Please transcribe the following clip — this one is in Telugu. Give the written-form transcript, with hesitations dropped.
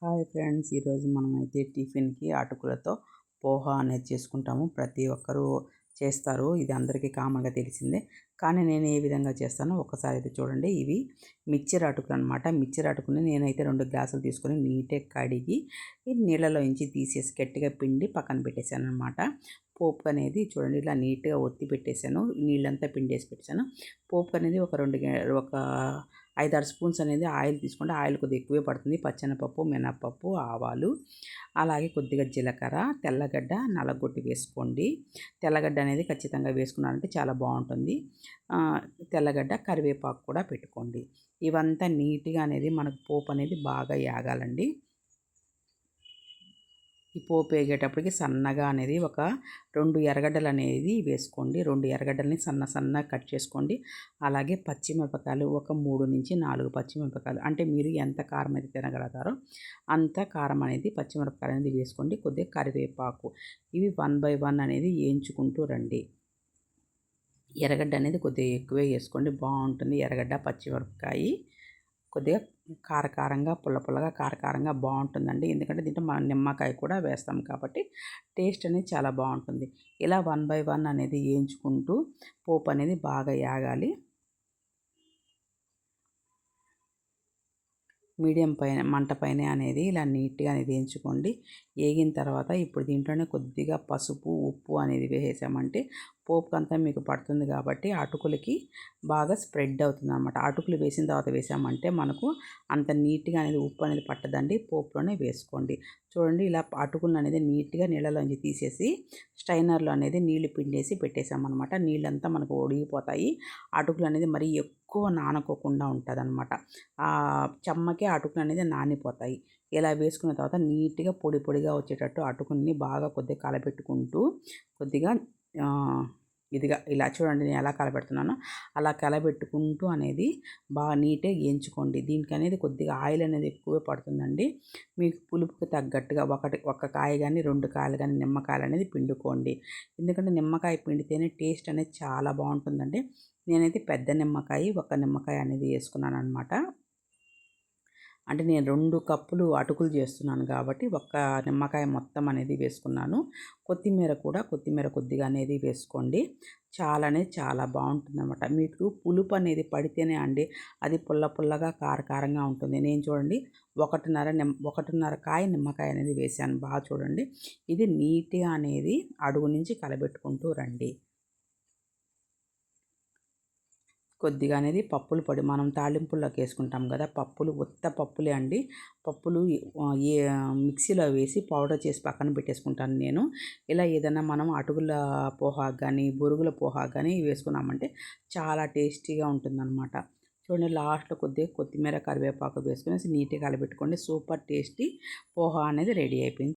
హాయ్ ఫ్రెండ్స్, ఈరోజు మనమైతే టిఫిన్కి అటుకులతో పోహా అనేది చేసుకుంటాము. ప్రతి ఒక్కరూ చేస్తారు, ఇది అందరికీ కామన్గా తెలిసిందే. కానీ నేను ఏ విధంగా చేస్తానో ఒకసారి అయితే చూడండి. ఇవి మిక్చర్ అటుకులు అనమాట. మిక్చర్ అటుకుని నేనైతే 2 గ్లాసులు తీసుకొని నీట్గా కడిగి నీళ్ళలో నుంచి తీసేసి గట్టిగా పిండి పక్కన పెట్టేశాను అనమాట. పోపు అనేది చూడండి ఇలా నీట్గా ఒత్తి పెట్టేశాను, నీళ్ళంతా పిండేసి పెట్టేశాను. పోపు అనేది ఒక 5-6 స్పూన్స్ అనేది ఆయిల్ తీసుకోండి. ఆయిల్ కొద్దిగా ఎక్కువే పడుతుంది. పచ్చెనపప్పు, మినప్పప్పు, ఆవాలు, అలాగే కొద్దిగా జీలకర్ర, తెల్లగడ్డ నల్లగొట్టి వేసుకోండి. తెల్లగడ్డ అనేది ఖచ్చితంగా వేసుకున్నారంటే చాలా బాగుంటుంది. తెల్లగడ్డ, కరివేపాకు కూడా పెట్టుకోండి. ఇవంతా నీట్గా అనేది మనకు పోపు అనేది బాగా యాగాలండి. ఈ పోపు వేగేటప్పటికి సన్నగా అనేది ఒక 2 ఎర్రగడ్డలు అనేది వేసుకోండి. 2 ఎర్రగడ్డలని సన్నగా కట్ చేసుకోండి. అలాగే పచ్చిమిరపకాయలు ఒక 3-4 పచ్చిమిరపకాయలు, అంటే మీరు ఎంత కారం అయితే తినగలుగుతారో అంత కారం అనేది పచ్చిమిరపకాయలు అనేది వేసుకోండి. కొద్దిగా కరివేపాకు, ఇవి 1 by 1 అనేది వేయించుకుంటూ రండి. ఎర్రగడ్డ అనేది కొద్దిగా ఎక్కువే వేసుకోండి, బాగుంటుంది. ఎర్రగడ్డ, పచ్చిమిరపకాయ కొద్దిగా కారకారంగా, పుల్లగా కారకారంగా బాగుంటుందండి. ఎందుకంటే దీంట్లో మనం నిమ్మకాయ కూడా వేస్తాం కాబట్టి టేస్ట్ అనేది చాలా బాగుంటుంది. ఇలా 1 by 1 అనేది వేయించుకుంటూ పోపు అనేది బాగా యాగాలి. మీడియం పైన మంట పైన అనేది ఇలా నీట్గా అనేది వేయించుకోండి. వేగిన తర్వాత ఇప్పుడు దీంట్లోనే కొద్దిగా పసుపు, ఉప్పు అనేది వేసేసామంటే పోపుకంతా మీకు పడుతుంది కాబట్టి అటుకులకి బాగా స్ప్రెడ్ అవుతుంది అనమాట. అటుకులు వేసిన తర్వాత వేసామంటే మనకు అంత నీట్గా అనేది ఉప్పు అనేది పట్టదండి. పోపులోనే వేసుకోండి. చూడండి ఇలా అటుకులను అనేది నీట్గా నీళ్ళలోంచి తీసేసి స్ట్రైనర్లో అనేది నీళ్లు పిండేసి పెట్టేసామన్నమాట. నీళ్ళంతా మనకు ఒడిగిపోతాయి. అటుకులు అనేది మరీ ఎక్కువ నానకోకుండా ఉంటుంది అనమాట. ఆ చెమ్మకే అటుకులు అనేది నానిపోతాయి. ఇలా వేసుకున్న తర్వాత నీట్గా పొడిగా వచ్చేటట్టు అటుకుల్ని బాగా కొద్దిగా కలపెట్టుకుంటూ కొద్దిగా ఇదిగా ఇలా చూడండి నేను ఎలా కలపెడుతున్నానో అలా కలబెట్టుకుంటూ అనేది బాగా నీట్గా వేయించుకోండి. దీనికి అనేది కొద్దిగా ఆయిల్ అనేది ఎక్కువే పడుతుందండి. మీకు పులుపుకి తగ్గట్టుగా ఒక కాయ కానీ 2 కాయలు కానీ నిమ్మకాయలు అనేది పిండుకోండి. ఎందుకంటే నిమ్మకాయ పిండితేనే టేస్ట్ అనేది చాలా బాగుంటుందండి. నేనైతే పెద్ద నిమ్మకాయ, 1 నిమ్మకాయ అనేది వేసుకున్నాను అనమాట. అంటే నేను 2 కప్పులు అటుకులు చేస్తున్నాను కాబట్టి 1 నిమ్మకాయ మొత్తం అనేది వేసుకున్నాను. కొత్తిమీర కొద్దిగా అనేది వేసుకోండి. చాలా బాగుంటుందన్నమాట. మీకు పులుపు అనేది పడితేనే అండి అది పుల్లగా కారంగా ఉంటుంది. నేను చూడండి 1.5 కాయ నిమ్మకాయ అనేది వేసాను. బాగా చూడండి, ఇది నీట్గా అనేది అడుగు నుంచి కలబెట్టుకుంటూ రండి. కొద్దిగా అనేది పప్పుల పొడి మనం తాలింపుల్లోకి వేసుకుంటాం కదా, ఉత్త పప్పులే అండి. పప్పులు మిక్సీలో వేసి పౌడర్ చేసి పక్కన పెట్టేసుకుంటాను నేను. ఇలా ఏదైనా మనం అటుకుల పోహాకు కానీ, బొరుగుల పోహాకు కానీ వేసుకున్నామంటే చాలా టేస్టీగా ఉంటుందన్నమాట. చూడండి లాస్ట్లో కొద్దిగా కొత్తిమీర, కరివేపాకు వేసుకునేసి నీట్గా కలబెట్టుకోండి. సూపర్ టేస్టీ పోహా అనేది రెడీ అయిపోయింది.